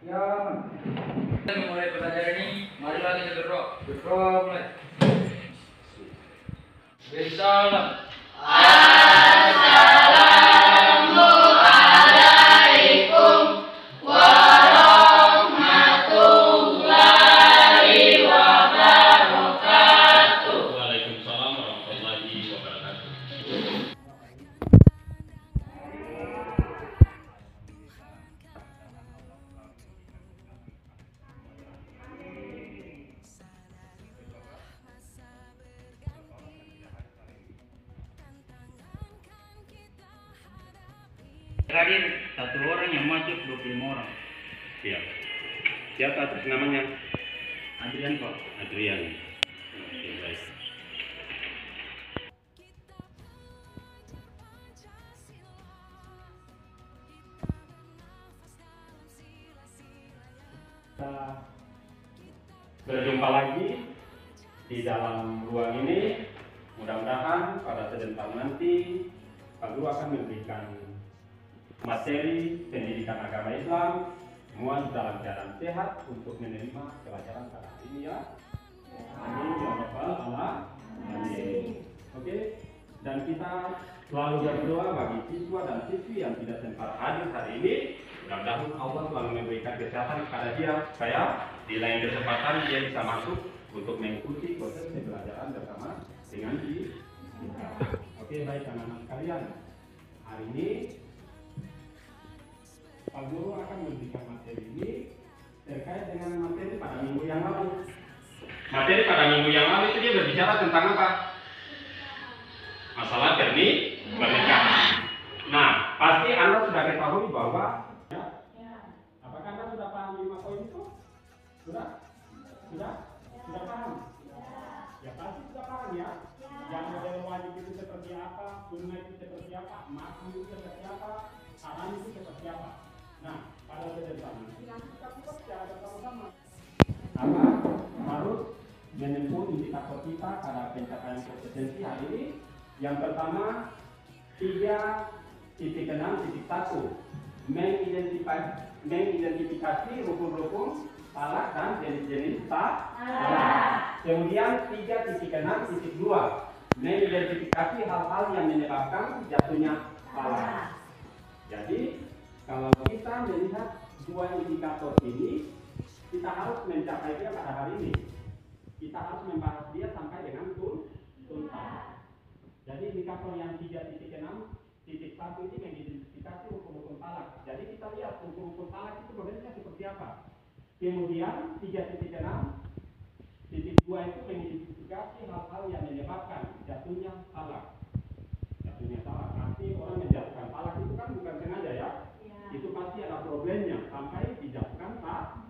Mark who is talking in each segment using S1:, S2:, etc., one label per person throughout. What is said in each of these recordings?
S1: Ya. Kita memulai pelajaran ini, marilah kita berdoa. Berdoa mulai. Bersalam. Assalamualaikum warahmatullahi wabarakatuh.
S2: Waalaikumsalam warahmatullahi wabarakatuh.
S3: Hadir satu orang yang masuk 25 orang.
S2: Siap. Siapa atas namanya?
S3: Adrian Pak.
S2: Adrian. Oke, baik. Kita berjumpa lagi di dalam ruang ini. Mudah-mudahan pada sebentar nanti Pak Guru akan memberikan materi pendidikan agama Islam semua dalam keadaan sehat untuk menerima pelajaran pada hari ini ya. Amin ya rabbal alamin. Oke. Dan kita selalu berdoa bagi siswa dan siswi yang tidak sempat hadir hari ini. Mudah-mudahan Allah selalu memberikan kesehatan kepada dia supaya di lain kesempatan dia bisa masuk untuk mengikuti proses pembelajaran bersama dengan kita. Oke, baik anak-anak sekalian. Hari ini Pak Guru akan memberikan materi ini terkait dengan materi pada minggu yang lalu. Materi pada minggu yang lalu itu dia berbicara tentang apa? Masalah pernikahan. Nah, pasti Anda sudah ketahui bahwa ya, apakah Anda sudah paham 5 poin itu? Sudah paham? Ya pasti sudah paham ya. Yang model wajib itu seperti apa, sunnah itu seperti apa, makruh itu seperti apa, haram itu seperti apa. Nah, pada sebentar nanti kita buat secara bersama-sama. Apa? Harus menempuh indikator kita pada pencapaian kompetensi hari ini. Yang pertama, 3.6.1 mengidentifikasi rukun-rukun talak dan jenis-jenis talak. Kemudian 3.6.2 mengidentifikasi hal-hal yang menyebabkan jatuhnya talak. Jadi kalau kita melihat dua indikator ini, kita harus mencapai dia pada hari ini. Kita harus membahas dia sampai dengan tuntas. Jadi indikator yang 3.6.1 ini mengidentifikasi rukun-rukun talak. Jadi kita lihat rukun-rukun talak itu modelnya seperti apa. Kemudian 3.6.2 itu mengidentifikasi hal-hal yang menyebabkan jatuhnya talak. Jatuhnya talak. Arti orang menjatuhkan talak itu kan bukan sengaja ya. Itu pasti ada problemnya sampai dijatuhkan talak.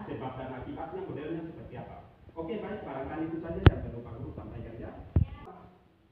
S2: Sebab dan akibatnya modelnya seperti apa. Oke, baik, barangkali itu saja yang perlu Pak Guru sampaikan ya.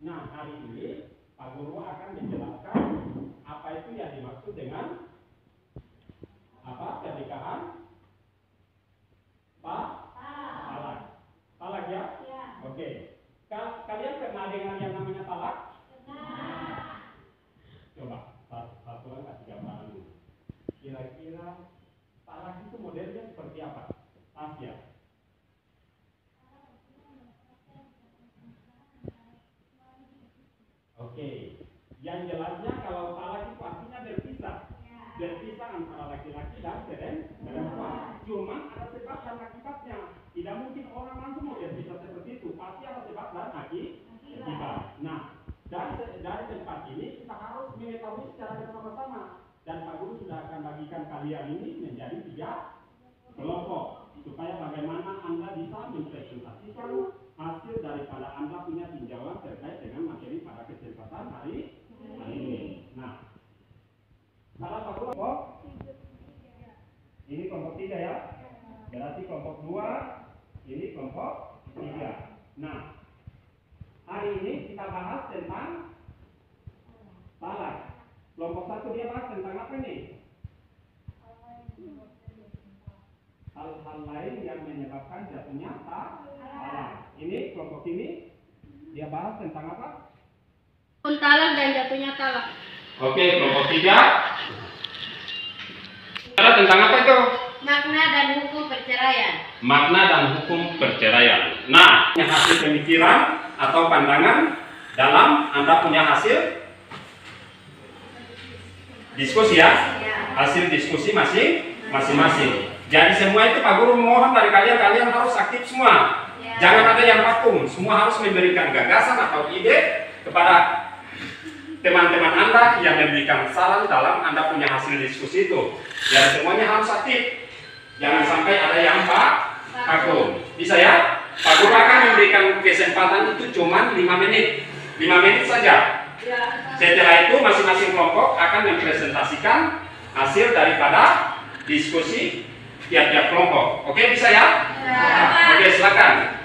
S2: Nah, hari ini Pak Guru akan menjelaskan apa itu yang dimaksud dengan apa pernikahan talak. Talak ya? Oke. Kalian pernah dengar yang namanya talak? Coba satuan kasih gambaran dulu. Kira-kira talak itu modelnya seperti apa? Asia. Oke. Yang jelasnya kalau talak itu artinya berpisah. Berpisah antara laki-laki dan perempuan. Cuma ada sebab dan akibatnya. Tidak mungkin orang langsung mau berpisah seperti itu. Pasti ada sebab dan akibat. Nah, dari tempat ini kita harus mengetahui secara bersama-sama. Dan Pak Guru sudah akan bagikan kalian ini menjadi 3 kelompok. Supaya bagaimana Anda bisa mempresentasikan hasil daripada Anda punya tinjauan terkait dengan materi pada kesempatan hari ini. Nah, salah Pak Guru kelompok ini kelompok 3 ya. Berarti kelompok 2 ini kelompok 3. Nah, hari ini kita bahas tentang talak. Kelompok 1 dia bahas tentang apa nih? Hal-hal lain yang menyebabkan jatuhnya talak. Ini kelompok ini dia bahas tentang apa?
S4: Talak dan jatuhnya talak.
S2: Oke, kelompok 3. Tentang apa itu?
S4: Makna dan hukum perceraian.
S2: Makna dan hukum perceraian. Nah, hasil pemikiran atau pandangan dalam Anda punya hasil diskusi ya? Hasil diskusi masing-masing. Jadi semua itu Pak Guru mohon dari kalian harus aktif semua. Jangan ada yang vakum, semua harus memberikan gagasan atau ide kepada teman-teman Anda yang memberikan saran dalam Anda punya hasil diskusi itu. Jadi semuanya harus aktif. Jangan sampai ada yang vakum. Bisa ya? Pak Guru akan memberikan kesempatan itu cuma 5 menit. 5 menit saja. Setelah itu masing-masing kelompok akan mempresentasikan hasil daripada diskusi tiap-tiap kelompok. Oke, bisa ya? Oke, silakan.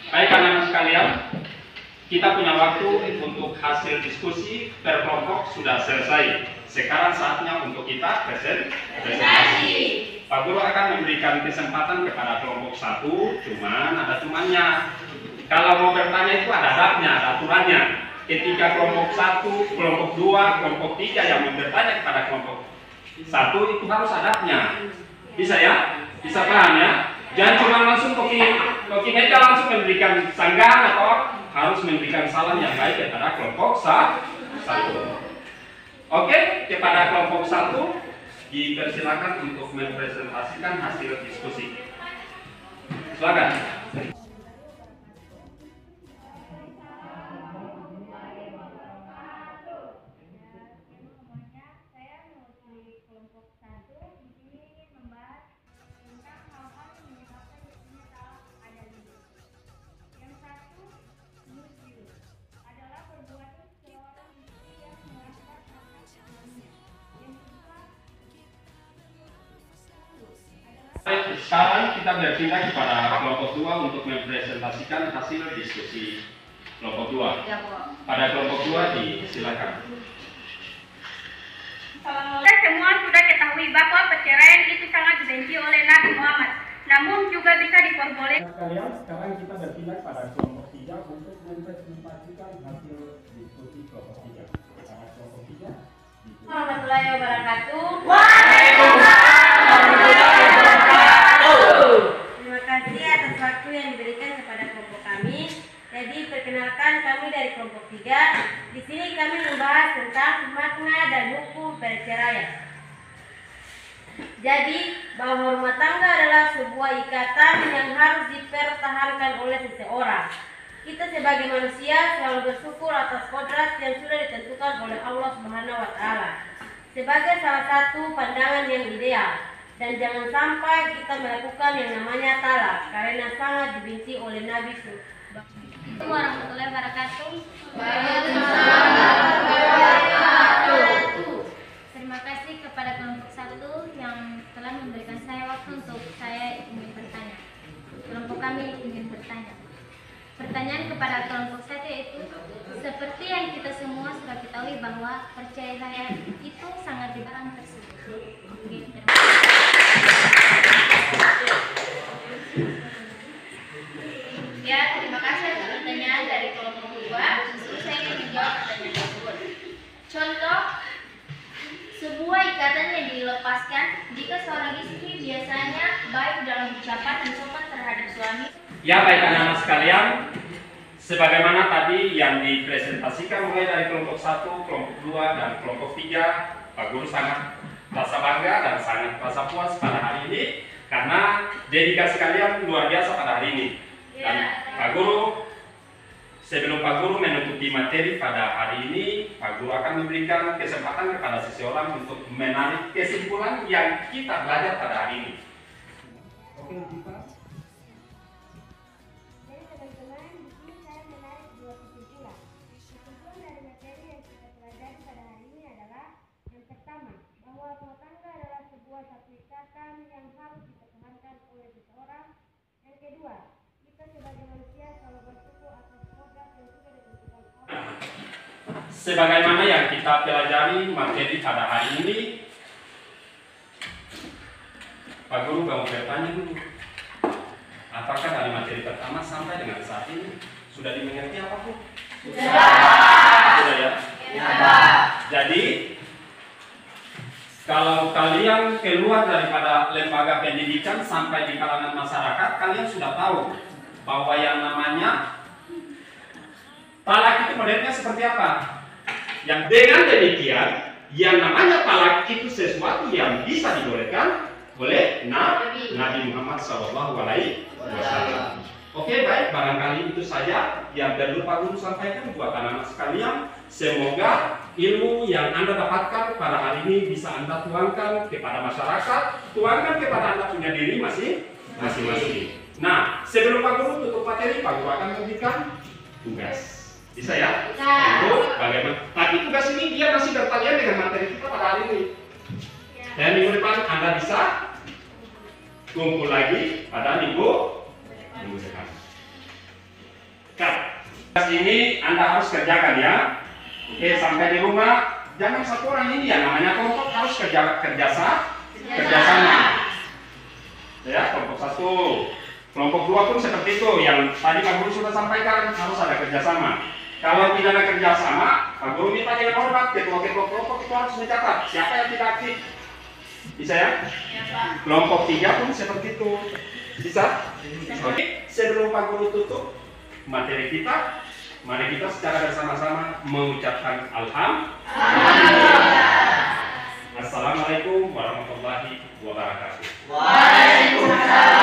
S2: Baik anak-anak sekalian, kita punya waktu untuk hasil diskusi per kelompok sudah selesai. Sekarang saatnya untuk kita presentasi. Pak Guru akan memberikan kesempatan kepada kelompok 1, cuman ada cumannya. Kalau mau bertanya itu ada adabnya, ada aturannya. Ketika kelompok 1, kelompok 2, kelompok 3 yang bertanya kepada kelompok 1 itu harus adabnya. Bisa ya? Bisa paham ya? Jangan cuma langsung koki meja langsung memberikan sanggahan atau harus memberikan saran yang baik kepada kelompok 1. Oke, kepada kelompok 1 dipersilakan untuk mempresentasikan hasil diskusi. Silakan. Sekarang kita berpindah kepada kelompok 2 untuk mempresentasikan hasil diskusi kelompok 2. Pada kelompok 2 disilakan.
S5: Kita semua sudah ketahui bahwa perceraian itu sangat dibenci oleh Nabi Muhammad. Namun juga bisa diperbolehkan.
S2: Sekalian, sekarang kita berpindah pada kelompok 3 untuk mempresentasikan hasil diskusi kelompok 3. Pada kelompok 3.
S4: Warahmatullahi wabarakatuh.
S5: Terima kasih atas waktu yang diberikan kepada kelompok kami. Jadi perkenalkan kami dari kelompok 3. Di sini kami membahas tentang makna dan hukum perceraian. Jadi bahwa rumah tangga adalah sebuah ikatan yang harus dipertahankan oleh seseorang. Kita sebagai manusia selalu bersyukur atas kodrat yang sudah ditentukan oleh Allah Subhanahu wa Ta'ala sebagai salah satu pandangan yang ideal. Dan jangan sampai kita melakukan yang namanya talak karena sangat dibenci oleh Nabi Assalamualaikum warahmatullahi wabarakatuh.
S6: Terima kasih kepada kelompok 1 yang telah memberikan saya waktu untuk saya ingin bertanya. Kelompok kami ingin bertanya. Pertanyaan kepada kelompok 1 itu, seperti yang kita semua sudah ketahui bahwa perceraian itu sangat dilarang tersebut.
S5: Ya, terima kasih atas pertanyaan dari kelompok 2. Saya ingin
S6: menjelaskan jika seorang istri biasanya baik dalam ucapan dan sopan terhadap suami.
S2: Ya, baik anak-anak sekalian, sebagaimana tadi yang dipresentasikan mulai dari kelompok 1, kelompok 2, dan kelompok 3, Pak Guru sangat merasa bangga dan sangat merasa puas pada hari ini karena dedikasi kalian luar biasa pada hari ini. Dan Pak Guru, sebelum Pak Guru menutupi materi pada hari ini, Pak Guru akan memberikan kesempatan kepada seseorang untuk menarik kesimpulan yang kita belajar pada hari ini. Oke, Pak.
S7: Jadi teman-teman, di sini saya menarik dua kesimpulan. Kesimpulan dari materi yang kita pelajari pada hari ini adalah yang pertama, bahwa rumah tangga adalah sebuah satu ikatan yang harus dipertahankan oleh seseorang. Yang kedua, kita sebagai manusia selalu bersyukur atas kodrat yang sudah ditentukan Allah.
S2: Sebagaimana yang kita pelajari materi pada hari ini, Pak Guru mau bertanya dulu. Apakah dari materi pertama sampai dengan saat ini sudah dimengerti apa Bu? Sudah ya? Jadi kalau kalian keluar daripada lembaga pendidikan sampai di kalangan masyarakat, kalian sudah tahu bahwa yang namanya talak itu modelnya seperti apa? Yang dengan demikian, yang namanya talak itu sesuatu yang bisa dibolehkan oleh Nabi Muhammad SAW. Oke, baik, barangkali itu saja yang perlu Pak Guru sampaikan buat anak-anak sekalian. Semoga ilmu yang Anda dapatkan pada hari ini bisa Anda tuangkan kepada masyarakat, tuangkan kepada Anda punya diri masing-masing. Nah, sebelum Pak Guru tutup materi, Pak Guru akan memberikan tugas. Bisa ya?
S5: Bisa.
S2: Itu bagaimana? Tapi tugas ini dia masih bertalian dengan materi kita pada hari ini. Dan minggu depan Anda bisa kumpul lagi pada minggu depan. Tugas ini Anda harus kerjakan ya. Oke, sampai di rumah jangan satu orang ini ya, namanya kelompok harus kerjasama. Ya, kelompok 1, kelompok 2 pun seperti itu. Yang tadi Pak Guru sudah sampaikan harus ada kerjasama. Kalau tidak ada kerjasama, Pak Guru minta dengan hormat ketua-ketua kelompok itu harus mencatat siapa yang tidak aktif. Bisa ya? Kelompok 3 pun seperti itu. Bisa? Oke, sebelum Pak Guru tutup materi kita, mari kita secara bersama-sama mengucapkan Alhamdulillah. Assalamualaikum warahmatullahi wabarakatuh.
S4: Waalaikumsalam.